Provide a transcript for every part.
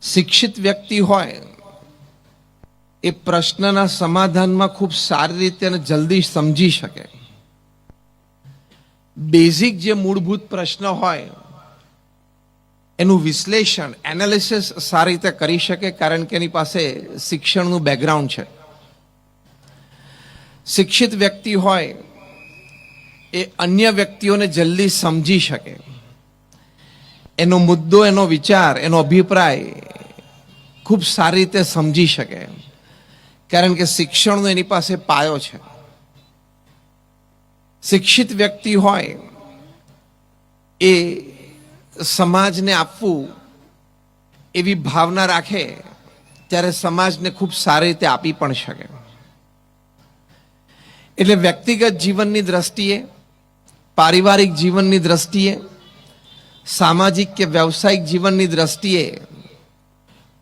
શિક્ષિત વ્યક્તિ હોય એ પ્રશ્નના સમાધાનમાં ખૂબ સારી રીતે અને જલ્દી સમજી શકે. બેઝિક જે મૂળભૂત પ્રશ્ન હોય એનું વિશ્લેષણ એનાલિસિસ સારી રીતે કરી શકે, કારણ કે એની પાસે શિક્ષણનું બેકગ્રાઉન્ડ છે. શિક્ષિત વ્યક્તિ હોય એ અન્ય વ્યક્તિઓને જલ્દી સમજી શકે, એનો મુદ્દો, એનો વિચાર, એનો અભિપ્રાય ખૂબ સારી રીતે સમજી શકે, કારણ કે શિક્ષણનો એની પાસે પાયો છે. શિક્ષિત વ્યક્તિ હોય એ સમાજને આપવું એવી ભાવના રાખે ત્યારે સમાજને ખૂબ સારી રીતે આપી પણ શકે. એટલે વ્યક્તિગત જીવનની દ્રષ્ટિએ, પારિવારિક જીવનની દ્રષ્ટિએ, સામાજિક કે વ્યવસાયિક જીવનની દ્રષ્ટિએ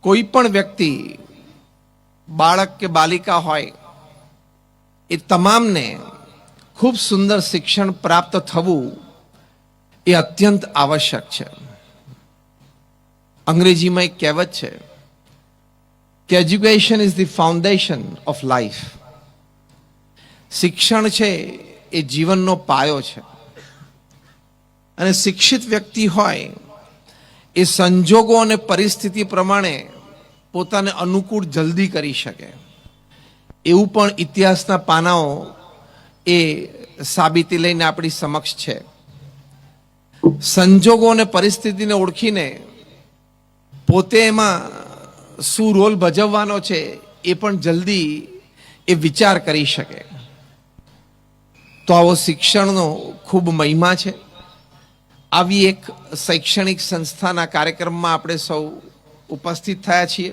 કોઈ પણ વ્યક્તિ, બાળક કે બાલિકા હોય, એ તમામને ખૂબ સુંદર શિક્ષણ પ્રાપ્ત થવું એ અત્યંત આવશ્યક છે. અંગ્રેજીમાં એક કહેવત છે કે education is the foundation of life. શિક્ષણ છે એ જીવનનો પાયો છે. અને શિક્ષિત વ્યક્તિ હોય એ સંજોગો અને પરિસ્થિતિ પ્રમાણે પોતાને અનુકૂળ જલ્દી કરી શકે, એવું પણ ઇતિહાસના પાનાઓ એ સાબિતી લઈને આપણી સમક્ષ છે. સંજોગો અને પરિસ્થિતિને ઓળખીને પોતે એમાં શું રોલ ભજવવાનો છે એ પણ જલ્દી એ વિચાર કરી શકે. તો આવો શિક્ષણનો ખૂબ મહિમા છે. આવી એક શૈક્ષણિક સંસ્થાના કાર્યક્રમમાં આપણે સૌ ઉપસ્થિત થયા છીએ.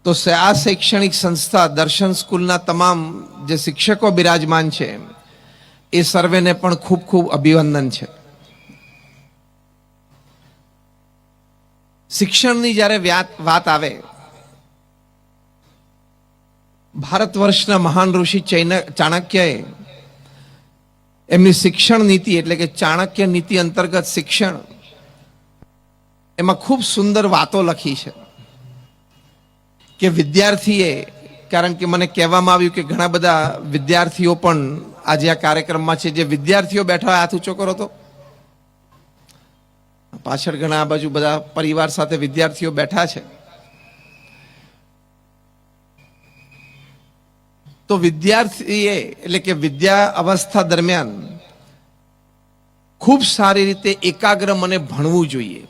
તો આ શૈક્ષણિક સંસ્થા દર્શન સ્કૂલના તમામ જે શિક્ષકો બિરાજમાન છે એ સર્વેને પણ ખૂબ ખૂબ અભિનંદન છે. શિક્ષણની જ્યારે વાત આવે, ભારત વર્ષના મહાન ઋષિ ચાણક્યએ એમની શિક્ષણ નીતિ એટલે કે ચાણક્ય નીતિ અંતર્ગત શિક્ષણ, એમાં ખૂબ સુંદર વાતો લખી છે કે વિદ્યાર્થીએ, કારણ કે મને કહેવામાં આવ્યું કે ઘણા બધા વિદ્યાર્થીઓ પણ આજે આ કાર્યક્રમમાં છે. જે વિદ્યાર્થીઓ બેઠા હોય હાથ ઊંચો કરો તો. પાછળ ઘણા આ બાજુ બધા પરિવાર સાથે વિદ્યાર્થીઓ બેઠા છે. તો વિદ્યાર્થીએ એટલે કે વિદ્યા અવસ્થા દરમિયાન ખૂબ સારી રીતે એકાગ્ર મને ભણવું જોઈએ.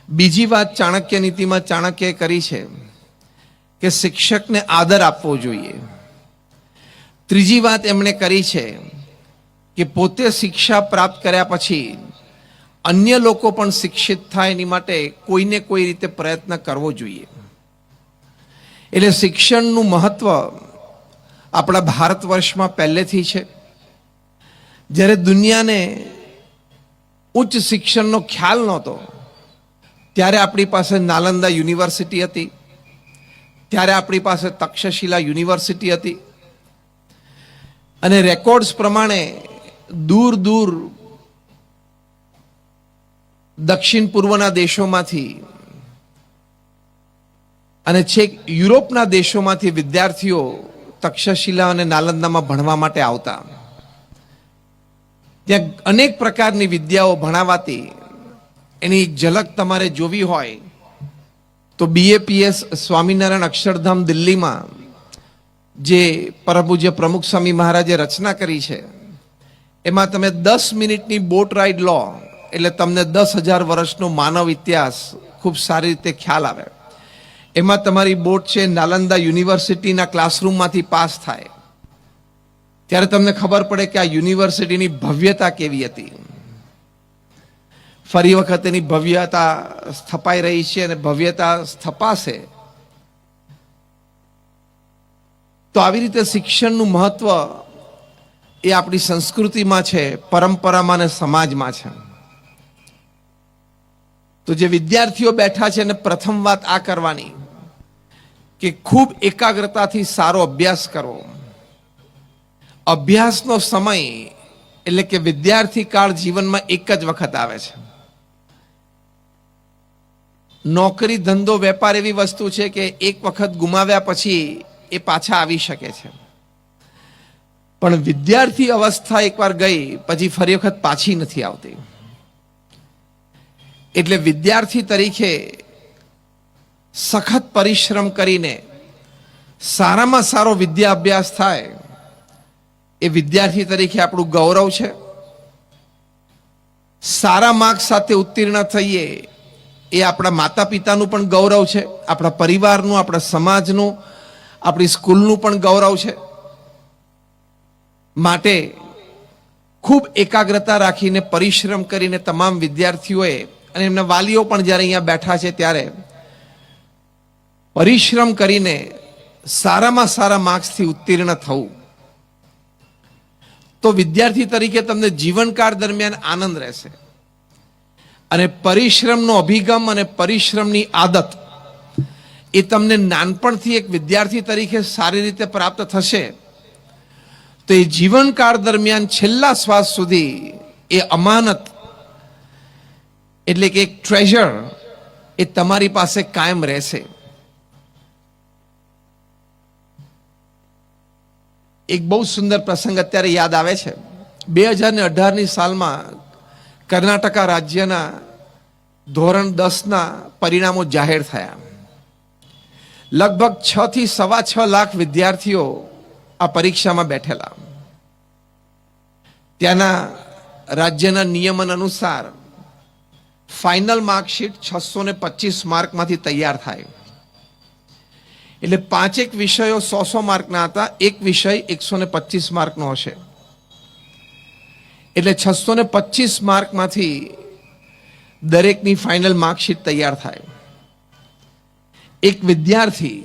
બીજી વાત ચાણક્ય નીતિમાં ચાણક્યએ કરી છે કે શિક્ષકને આદર આપવો જોઈએ. ત્રીજી વાત એમણે કરી છે કે પોતે શિક્ષા પ્રાપ્ત કર્યા પછી અન્ય લોકો પણ શિક્ષિત થાય એની માટે કોઈને કોઈ રીતે પ્રયત્ન કરવો જોઈએ. એટલે શિક્ષણનું મહત્વ આપણા ભારત વર્ષમાં પહેલેથી છે. જ્યારે દુનિયાને ઉચ્ચ શિક્ષણનો ખ્યાલ નહોતો ત્યારે આપણી પાસે નાલંદા યુનિવર્સિટી હતી, ત્યારે આપણી પાસે તક્ષશિલા યુનિવર્સિટી હતી. અને રેકોર્ડ્સ પ્રમાણે દૂર દૂર દક્ષિણ પૂર્વના દેશોમાંથી અને છેક યુરોપના દેશોમાંથી વિદ્યાર્થીઓ તક્ષશિલા અને નાલંદામાં ભણવા માટે આવતા. ત્યાં અનેક પ્રકારની વિદ્યાઓ ભણાવાતી. એની ઝલક તમારે જોવી હોય તો BAPS સ્વામિનારાયણ અક્ષરધામ દિલ્હીમાં જે પરમ પૂજ્ય પ્રમુખ સ્વામી મહારાજે રચના કરી છે, એમાં તમે 10 મિનિટની બોટ રાઈડ લો એટલે તમને 10,000 વર્ષનો માનવ ઇતિહાસ ખૂબ સારી રીતે ખ્યાલ આવે. એમાં તમારી બોટ છે નાલંદા યુનિવર્સિટીના ક્લાસરૂમમાંથી પાસ થાય ત્યારે તમને ખબર પડે કે આ યુનિવર્સિટીની ભવ્યતા કેવી હતી. ફરી વખત એની ભવ્યતા સ્થપાઈ રહી છે અને ભવ્યતા સ્થપાશે. તો આવી રીતે શિક્ષણનું મહત્વ એ આપણી સંસ્કૃતિમાં છે, પરંપરામાં અને સમાજમાં છે. તો જે વિદ્યાર્થીઓ બેઠા છે એને પ્રથમ વાત આ કરવાની કે ખૂબ એકાગ્રતાથી સારો અભ્યાસ કરવો. અભ્યાસનો સમય એટલે કે વિદ્યાર્થી કાળ જીવનમાં એક જ વખત આવે છે. નોકરી, ધંધો, વેપાર એવી વસ્તુ છે કે એક વખત ગુમાવ્યા પછી એ પાછા આવી શકે છે, પણ વિદ્યાર્થી અવસ્થા એકવાર ગઈ પછી ફરી વખત પાછી નથી આવતી. એટલે વિદ્યાર્થી તરીકે સખત પરિશ્રમ કરીને સારામાં સારો વિદ્યા અભ્યાસ થાય એ વિદ્યાર્થી તરીકે આપણું ગૌરવ છે. સારા માર્ક્સ સાથે ઉત્તીર્ણ થઈએ એ આપણા માતા પિતાનું પણ ગૌરવ છે, આપણા પરિવારનું, આપણા સમાજનું, આપણી સ્કૂલનું પણ ગૌરવ છે. માટે ખૂબ એકાગ્રતા રાખીને પરિશ્રમ કરીને તમામ વિદ્યાર્થીઓએ અને એમના વાલીઓ પણ જ્યારે અહીંયા બેઠા છે ત્યારે પરિશ્રમ કરીને સારામાં સારા માર્ક્સથી ઉત્તીર્ણ થવું, તો વિદ્યાર્થી તરીકે તમને જીવનકાળ દરમિયાન આનંદ રહેશે. અને પરિશ્રમનો અભિગમ અને પરિશ્રમની આદત એ તમને નાનપણથી એક વિદ્યાર્થી તરીકે સારી રીતે પ્રાપ્ત થશે, તો એ જીવનકાળ દરમિયાન છેલ્લા શ્વાસ સુધી એ અમાનત એટલે કે એક ટ્રેઝર એ તમારી પાસે કાયમ રહેશે. એક બહુ સુંદર પ્રસંગ અત્યારે યાદ આવે છે. 2018ની સાલમાં કર્ણાટકા રાજ્યના ધોરણ 10ના પરિણામો જાહેર થયા. લગભગ 6 થી 6.25 લાખ વિદ્યાર્થીઓ આ પરીક્ષામાં બેઠેલા. ત્યાંના રાજ્યના નિયમન અનુસાર ફાઇનલ માર્કશીટ 625 માર્કમાંથી તૈયાર થાય. એટલે 5 વિષયો 100 માર્કના હતા, એક વિષય 125 માર્કનો હશે. એટલે 625 માર્કમાંથી દરેકની ફાઇનલ માર્કશીટ તૈયાર થાય. એક વિદ્યાર્થી,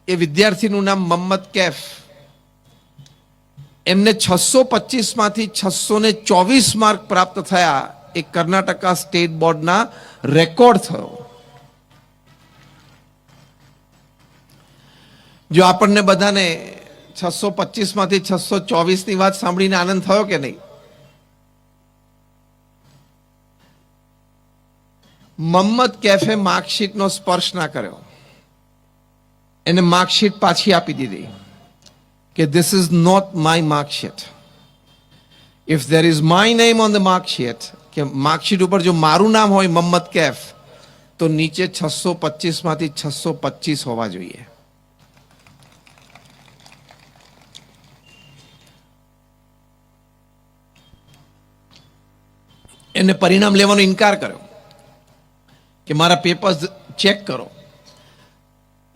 એ વિદ્યાર્થીનું નામ મોહમ્મદ કૈફ, એમને 625માંથી 624 માર્ક પ્રાપ્ત થયા. એ કર્ણાટકા સ્ટેટ બોર્ડના રેકોર્ડ થયો. જો આપણને બધાને 625માંથી 624ની વાત સાંભળીને આનંદ થયો કે નહીં? મોહમ્મદ કૈફે માર્કશીટનો સ્પર્શ ના કર્યો, એને માર્કશીટ પાછી આપી દીધી કે this is not my marksheet. If there is my name on the marksheet, કે માર્કશીટ ઉપર જો મારું નામ હોય મોહમ્મદ કૈફ, તો નીચે 625માંથી 625 હોવા જોઈએ. એને પરિણામ લેવાનો ઇનકાર કર્યો કે મારા પેપર્સ ચેક કરો.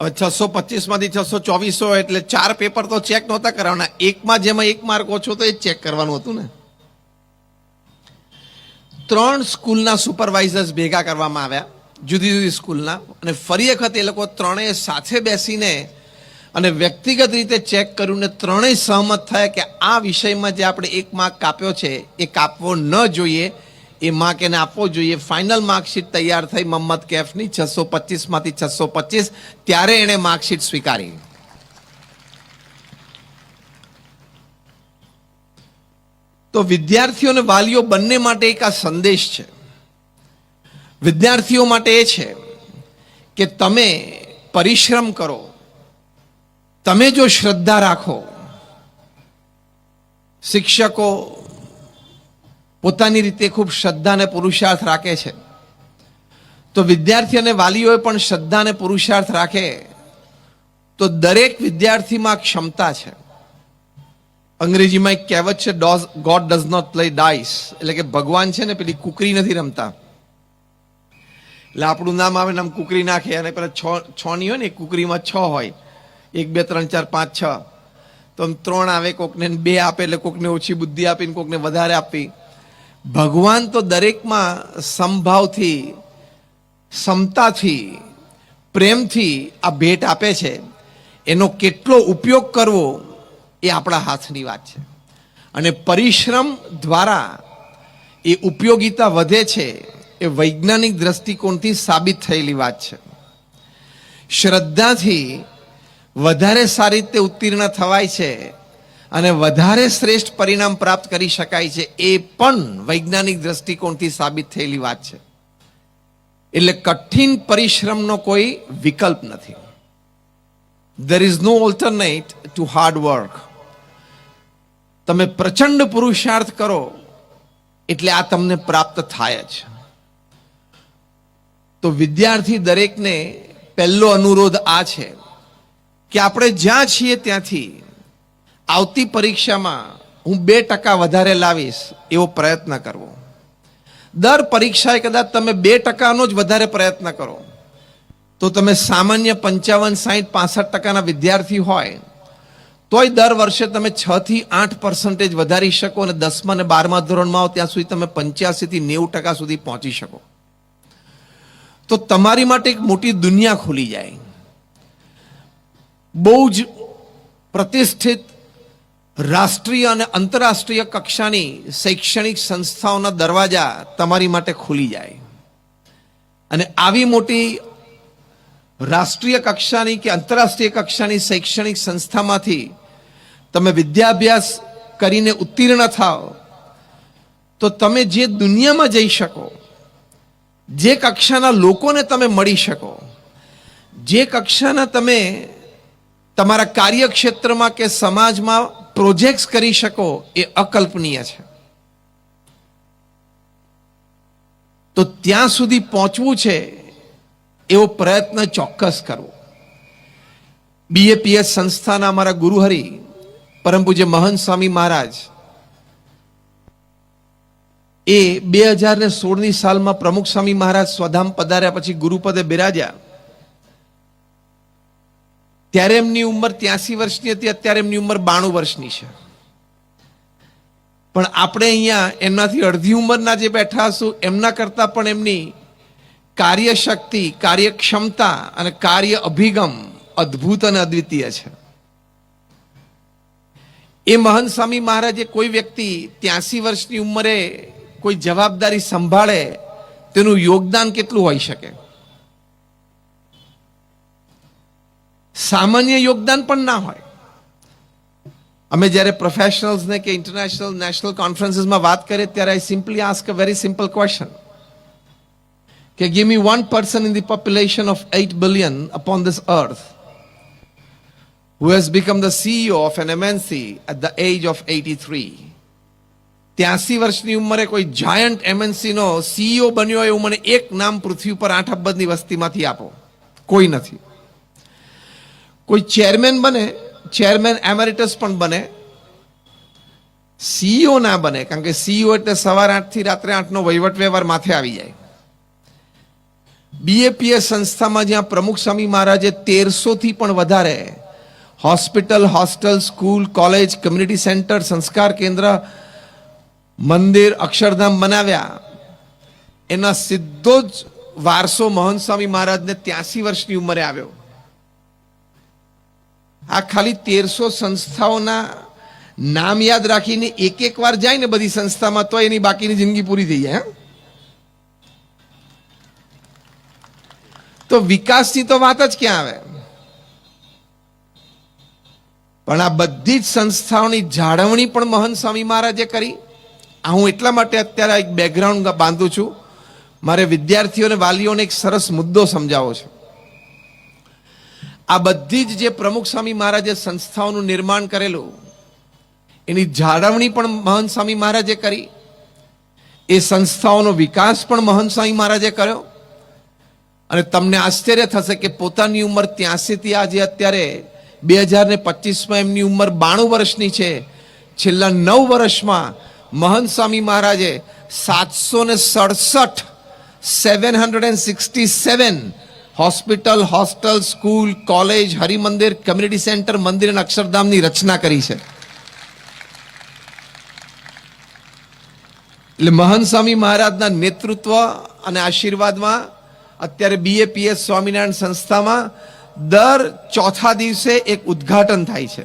હવે 625માંથી 624 હોય એટલે 4 પેપર તો ચેક નહોતા કરવાના, એકમાં જેમાં 1 માર્ક ઓછો તો એ ચેક કરવાનું હતું ને. 3 સ્કૂલના સુપરવાઇઝર્સ ભેગા કરવામાં આવ્યા, જુદી જુદી સ્કૂલના, અને ફરી વખત એ લોકો ત્રણેય સાથે બેસીને અને વ્યક્તિગત રીતે ચેક કર્યું ને ત્રણેય સહમત થયા કે આ વિષયમાં જે આપણે 1 માર્ક કાપ્યો છે એ કાપવો ન જોઈએ, એ માર્ક એને આપવો જોઈએ. ફાઇનલ માર્કશીટ તૈયાર થઈ મોહમ્મદ કૈફની 625માંથી 625. ત્યારે એણે માર્કશીટ સ્વીકારી. તો વિદ્યાર્થીઓ અને વાલીઓ બંને માટે એક આ સંદેશ છે. વિદ્યાર્થીઓ માટે એ છે કે તમે પરિશ્રમ કરો, તમે જો શ્રદ્ધા રાખો, શિક્ષકો પોતાની રીતે ખૂબ શ્રદ્ધા અને પુરુષાર્થ રાખે છે, તો વિદ્યાર્થી અને વાલીઓએ પણ શ્રદ્ધા અને પુરુષાર્થ રાખે તો દરેક વિદ્યાર્થીમાં ક્ષમતા છે. અંગ્રેજીમાં એક કહેવત છે, God does not play dice, એટલે કે ભગવાન છે ને પેલી કુકરી નથી રમતા. એટલે આપણું નામ આવે ને આમ કુકરી નાખે, અને પેલા 6 ની હોય ને, કુકરીમાં 6 હોય, 1 2 3 4 5 6, તો 3 આવે, કોકને 2 આપે, એટલે કોકને ઓછી બુદ્ધિ આપીને કોકને વધારે આપી. ભગવાન તો દરેકમાં સમભાવથી, સમતાથી, પ્રેમથી આ ભેટ આપે છે. એનો કેટલો ઉપયોગ કરવો એ આપણા હાથની વાત છે. અને પરિશ્રમ દ્વારા એ ઉપયોગિતા વધે છે, એ વૈજ્ઞાનિક દ્રષ્ટિકોણથી સાબિત થયેલી વાત છે. શ્રદ્ધાથી વધારે સારી રીતે ઉત્તીર્ણ થવાય છે અને વધારે શ્રેષ્ઠ પરિણામ પ્રાપ્ત કરી શકાય છે, એ પણ વૈજ્ઞાનિક દ્રષ્ટિકોણથી સાબિત થયેલી વાત છે. એટલે કઠિન પરિશ્રમનો કોઈ વિકલ્પ નથી. There is no alternate to hard work. તમે પ્રચંડ પુરુષાર્થ કરો એટલે આ તમને પ્રાપ્ત થાય જ. તો વિદ્યાર્થી દરેકને પહેલો અનુરોધ આ છે કે આપણે જ્યાં છીએ ત્યાંથી આવતી પરીક્ષામાં હું 2% વધારે લાવીશ એવો પ્રયત્ન કરવો. દર પરીક્ષાએ કદાચ તમે 2%નો જ વધારે પ્રયત્ન કરો તો તમે સામાન્ય 55, 60, 65% વિદ્યાર્થી હોય તોય દર વર્ષે તમે 6 થી 8% વધારી શકો અને 10મા અને 12મા ધોરણમાં આવો ત્યાં સુધી તમે 85 થી 90% સુધી પહોંચી શકો. તો તમારી માટે એક મોટી દુનિયા ખુલી જાય. બહુ જ પ્રતિષ્ઠિત રાષ્ટ્રીય અને આંતરરાષ્ટ્રીય કક્ષાની શૈક્ષણિક સંસ્થાઓના દરવાજા તમારી માટે ખુલી જાય. અને આવી મોટી રાષ્ટ્રીય કક્ષાની કે આંતરરાષ્ટ્રીય કક્ષાની શૈક્ષણિક સંસ્થામાંથી તમે વિદ્યાભ્યાસ કરીને ઉત્તીર્ણ થાઓ તો તમે જે દુનિયામાં જઈ શકો, જે કક્ષાના લોકોને તમે મળી શકો, જે કક્ષાના તમે તમારા કાર્યક્ષેત્રમાં કે સમાજમાં પ્રોજેક્ટ્સ કરી શકો એ અકલ્પનીય છે. તો ત્યાં સુધી પહોંચવું છે એવો પ્રયત્ન ચોક્કસ કરવો. BAPS સંસ્થાના અમારા ગુરુહરિ પરમ પૂજ્ય મહંત સ્વામી મહારાજ એ 2016ની સાલમાં પ્રમુખ સ્વામી મહારાજ સ્વધામ પધાર્યા પછી ગુરુપદે બિરાજ્યા ત્યારે એમની ઉંમર 83 વર્ષની હતી. અત્યારે એમની ઉંમર 92 વર્ષની છે. પણ આપણે અહીંયા એમનાથી અડધી ઉંમરના જે બેઠા હશું એમના કરતાં પણ એમની કાર્યશક્તિ, કાર્યક્ષમતા અને કાર્ય અભિગમ અદ્ભુત અને અદ્વિતીય છે. એ મહંત સ્વામી મહારાજે કોઈ વ્યક્તિ 83 વર્ષની ઉંમરે કોઈ જવાબદારી સંભાળે તેનું યોગદાન કેટલું હોઈ શકે? સામાન્ય યોગદાન પણ ના હોય. અમે જ્યારે પ્રોફેશનલ્સને કે ઇન્ટરનેશનલ નેશનલ કોન્ફરન્સીસમાં વાત કરીએ ત્યારે I simply ask a very simple question કે give me one person in the population of 8 billion upon this earth who has become the CEO of an MNC at the age of 83. 83 વર્ષની ઉંમરે કોઈ giant MNC નો CEO બન્યો એવું મને એક નામ પૃથ્વી ઉપર 8 અબજની વસ્તીમાંથી આપો. કોઈ નથી. કોઈ ચેરમેન બને, ચેરમેન એમેરિટસ પણ બને, CEO ના બને, કારણ કે CEO એટલે સવાર 8 થી રાત્રે 8 નો વહીવટ વ્યવહાર માથે આવી જાય. BAPS સંસ્થામાં જ્યાં પ્રમુખ સ્વામી મહારાજે 1300 થી પણ વધારે hospital, hostel, school, college, community centre, સંસ્કાર કેન્દ્ર, મંદિર, અક્ષરધામ બનાવ્યા એના સીધો જ વારસો મહંત સ્વામી મહારાજને 83 વર્ષની ઉંમરે આવ્યો. આ ખાલી 1300 સંસ્થાઓના નામ યાદ રાખીને એક વાર જાય ને બધી સંસ્થામાં તો એની બાકીની જિંદગી પૂરી થઈ જાય. તો વિકાસની તો વાત જ ક્યાં આવે? પણ આ બધી જ સંસ્થાઓની જાળવણી પણ મહંત સ્વામી મહારાજે કરી. આ હું એટલા માટે અત્યારે એક બેકગ્રાઉન્ડ બાંધું છું. મારે વિદ્યાર્થીઓ અને વાલીઓને એક સરસ મુદ્દો સમજાવો છે. આ બધી જ જે પ્રમુખ સ્વામી મહારાજે સંસ્થાઓનું નિર્માણ કરેલું એની જાળવણી પણ મહંત સ્વામી મહારાજે કરી. એ સંસ્થાઓનો વિકાસ પણ મહંત સ્વામી મહારાજે કર્યો. અને તમને આશ્ચર્ય થશે કે પોતાની ઉંમર 83 થી આજે અત્યારે 2025માં એમની ઉંમર 92 વર્ષની છે. છેલ્લા 9 વર્ષમાં મહંત સ્વામી મહારાજે 767 હોસ્પિટલ, હોસ્ટેલ, સ્કૂલ, કોલેજ, હરિમંદિર, કમ્યુનિટી સેન્ટર, મંદિર અને અક્ષરધામની રચના કરી છે. એટલે મહંત સ્વામી મહારાજના નેતૃત્વ અને આશીર્વાદમાં અત્યારે BAPS સ્વામિનારાયણ સંસ્થામાં દર ચોથા દિવસે એક ઉદ્ઘાટન થાય છે.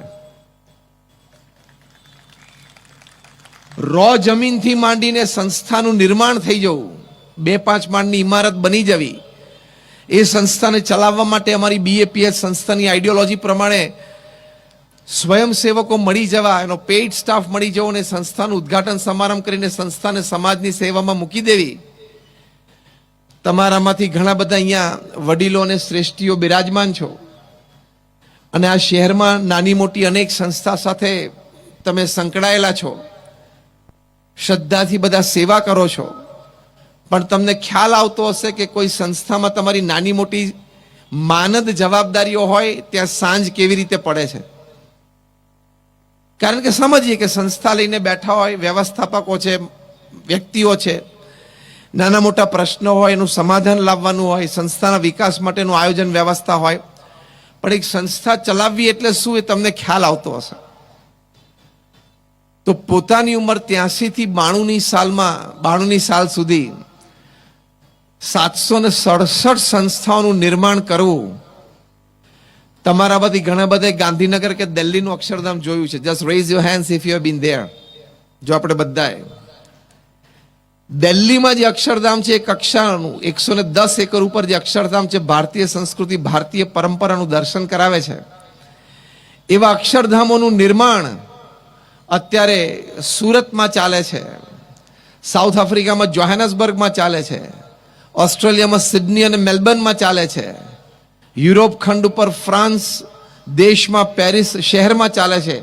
રો જમીનથી માંડીને સંસ્થાનું નિર્માણ થઈ જવું, 2-5 માળની ઇમારત બની જવી, એ સંસ્થાને ચલાવવા માટે અમારી BAPS સંસ્થાની આઈડિયોલોજી પ્રમાણે સ્વયંસેવકો મળી જવા, એનો પેઇડ સ્ટાફ મળી જવો અને સંસ્થાનું ઉદ્ઘાટન સમારંભ કરીને સંસ્થાને સમાજની સેવામાં મૂકી દેવી. તમારામાંથી ઘણા બધા અહીંયા વડીલો અને શ્રેષ્ઠીઓ બિરાજમાન છો અને આ શહેરમાં નાની મોટી અનેક સંસ્થા સાથે તમે સંકળાયેલા છો, શ્રદ્ધાથી બધા સેવા કરો છો, પણ તમને ખ્યાલ આવતો હશે કે કોઈ સંસ્થામાં તમારી નાની મોટી માનદ જવાબદારીઓ હોય ત્યાં સાંજ કેવી રીતે પડે છે. કારણ કે સમજીએ કે સંસ્થા લઈને બેઠા હોય, વ્યવસ્થાપકો છે, વ્યક્તિઓ છે, નાના મોટા પ્રશ્નો હોય એનું સમાધાન લાવવાનું હોય, સંસ્થાના વિકાસ માટેનું આયોજન વ્યવસ્થા હોય, પણ એક સંસ્થા ચલાવવી એટલે શું એ તમને ખ્યાલ આવતો હશે. તો પોતાની ઉંમર 83 થી 92ની સાલ સુધી 767 સંસ્થાઓનું નિર્માણ કરવું. તમારામાંથી ઘણા બધા ગાંધીનગર કે દિલ્હીનું અક્ષરધામ જોયું છે. Just rays your hands if you have been there. જો આપણે બધાએ દિલ્હીમાં જે અક્ષરધામ છે એ કક્ષાનું 110 એકર ઉપર જે અક્ષરધામ છે, ભારતીય સંસ્કૃતિ ભારતીય પરંપરાનું દર્શન કરાવે છે. એવા અક્ષરધામોનું નિર્માણ અત્યારે સુરતમાં ચાલે છે, સાઉથ આફ્રિકામાં જોહાનસબર્ગમાં ચાલે છે, ઓસ્ટ્રેલિયામાં સિડની અને મેલબર્નમાં ચાલે છે, યુરોપ ખંડ ઉપર ફ્રાન્સ દેશમાં પેરિસ શહેરમાં ચાલે છે,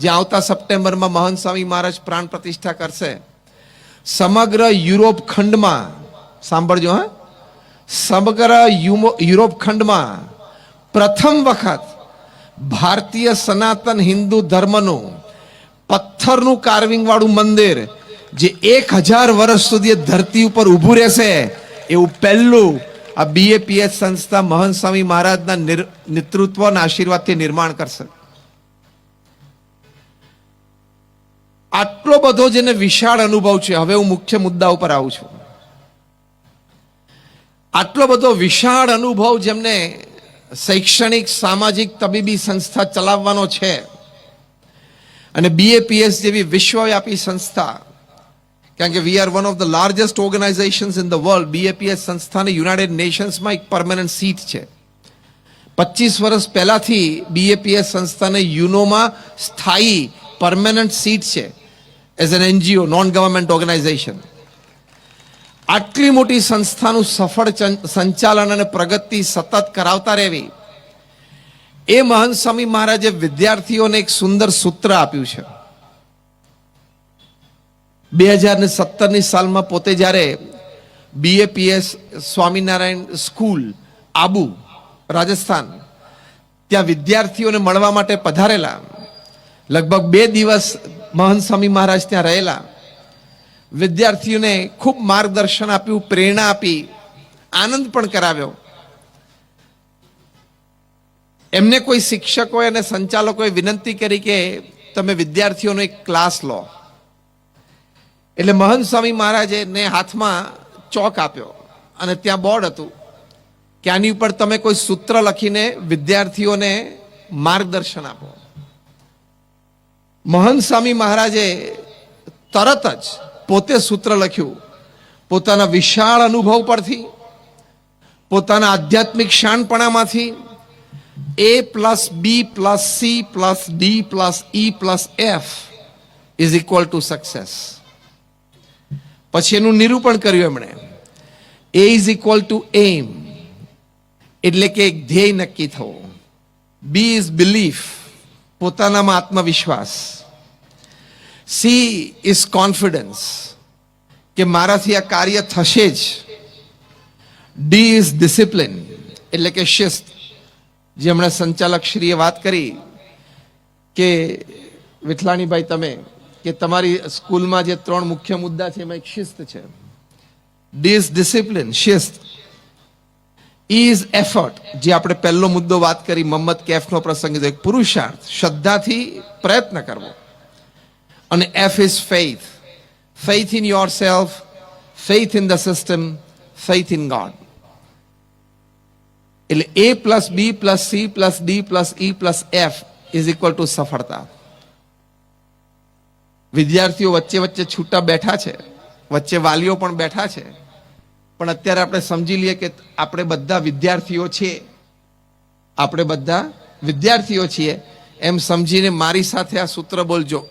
જ્યાં આવતા સપ્ટેમ્બરમાં મહંત સ્વામી મહારાજ પ્રાણ પ્રતિષ્ઠા કરશે. સમગ્ર યુરોપ ખંડમાં, સાંભળજો હા, સમગ્ર યુરોપ ખંડમાં પ્રથમ વખત ભારતીય સનાતન હિન્દુ ધર્મનું પથ્થરનું કાર્વિંગ વાળું મંદિર જે 1000 વર્ષ સુધી ધરતી ઉપર ઊભું રહેશે એવું પહેલું આ બીએપીએસ સંસ્થા મહંત સ્વામી મહારાજના નેતૃત્વ અને આશીર્વાદથી નિર્માણ કરશે. આટલો બધો જેને વિશાળ અનુભવ છે, હવે હું મુખ્ય મુદ્દા ઉપર આવું છું. આટલો બધો વિશાળ અનુભવ જેમને શૈક્ષણિક, સામાજિક, તબીબી સંસ્થા ચલાવવાનો છે અને બીએપીએસ જેવી વિશ્વવ્યાપી સંસ્થા, કારણ કે we are one of the largest organisations in the world. BAPS સંસ્થાને યુનાઇટેડ નેશન્સમાં એક પરમેનન્ટ સીટ છે. 25 વર્ષ પહેલાથી બીએપીએસ સંસ્થાને યુનોમાં સ્થાયી પરમેનન્ટ સીટ છે as an NGO, non government organisation. આટલી મોટી સંસ્થાનું સફળ સંચાલન અને પ્રગતિ સતત કરાવતા રહેવી, એ મહંત સ્વામી મહારાજે વિદ્યાર્થીઓને એક સુંદર સૂત્ર આપ્યું છે. 2017ની સાલમાં પોતે જ્યારે બીએપીએસ સ્વામિનારાયણ સ્કૂલ આબુ રાજસ્થાન ત્યાં વિદ્યાર્થીઓને મળવા માટે પધારેલા, લગભગ 2 દિવસ મહંત સ્વામી મહારાજ ત્યાં રહેલા, વિદ્યાર્થીઓને ખૂબ માર્ગદર્શન આપ્યું, પ્રેરણા આપી, આનંદ પણ કરાવ્યો. એમને કોઈ શિક્ષકોએ અને સંચાલકોએ વિનંતી કરી કે તમે વિદ્યાર્થીઓનો એક ક્લાસ લો. એટલે મહંત સ્વામી મહારાજે ને હાથમાં ચોક આપ્યો અને ત્યાં બોર્ડ હતું કે આની ઉપર તમે કોઈ સૂત્ર લખીને વિદ્યાર્થીઓને માર્ગદર્શન આપો. મહંત સ્વામી મહારાજે તરત જ પોતે સૂત્ર લખ્યું. પોતાના વિશાળ અનુભવ પરથી, પોતાના આધ્યાત્મિક શાણપણામાંથી A+B+C+D+E+F is equal to success. પછી એનું નિરૂપણ કર્યું એમણે. A ઇઝ ઇક્વલ ટુ એમ, એટલે કે એક ધ્યેય નક્કી થવો. B ઇઝ બિલીફ, પોતાનામાં આત્મવિશ્વાસ. C ઇઝ કોન્ફિડન્સ, કે મારાથી આ કાર્ય થશે જ. D ઇઝ ડિસિપ્લિન, એટલે કે શિસ્ત, જે હમણાં સંચાલક શ્રીએ વાત કરી કે વિઠલાણીભાઈ તમે કે તમારી સ્કૂલમાં જે 3 મુખ્ય મુદ્દા છે એમાં એક શિસ્ત છે. D ઇઝ ડિસિપ્લિન, શિસ્ત. E ઇઝ એફર્ટ, જે આપણે પહેલો મુદ્દો વાત કરી મોહમ્મદ કૈફનો પ્રસંગ, એક પુરુષાર્થ, શ્રદ્ધાથી પ્રયત્ન કરવો. અને F is faith, faith in your self, faith in the system, faith in God. એટલે A+B+C+D+E+F ઇઝ ઇક્વલ ટુ સફળતા. વિદ્યાર્થીઓ વચ્ચે વચ્ચે છૂટા બેઠા છે, વચ્ચે વાલીઓ પણ બેઠા છે, પણ અત્યારે આપણે સમજી લઈએ કે આપણે બધા વિદ્યાર્થીઓ છીએ, આપણે બધા વિદ્યાર્થીઓ છીએ એમ સમજીને મારી સાથે આ સૂત્ર બોલજો.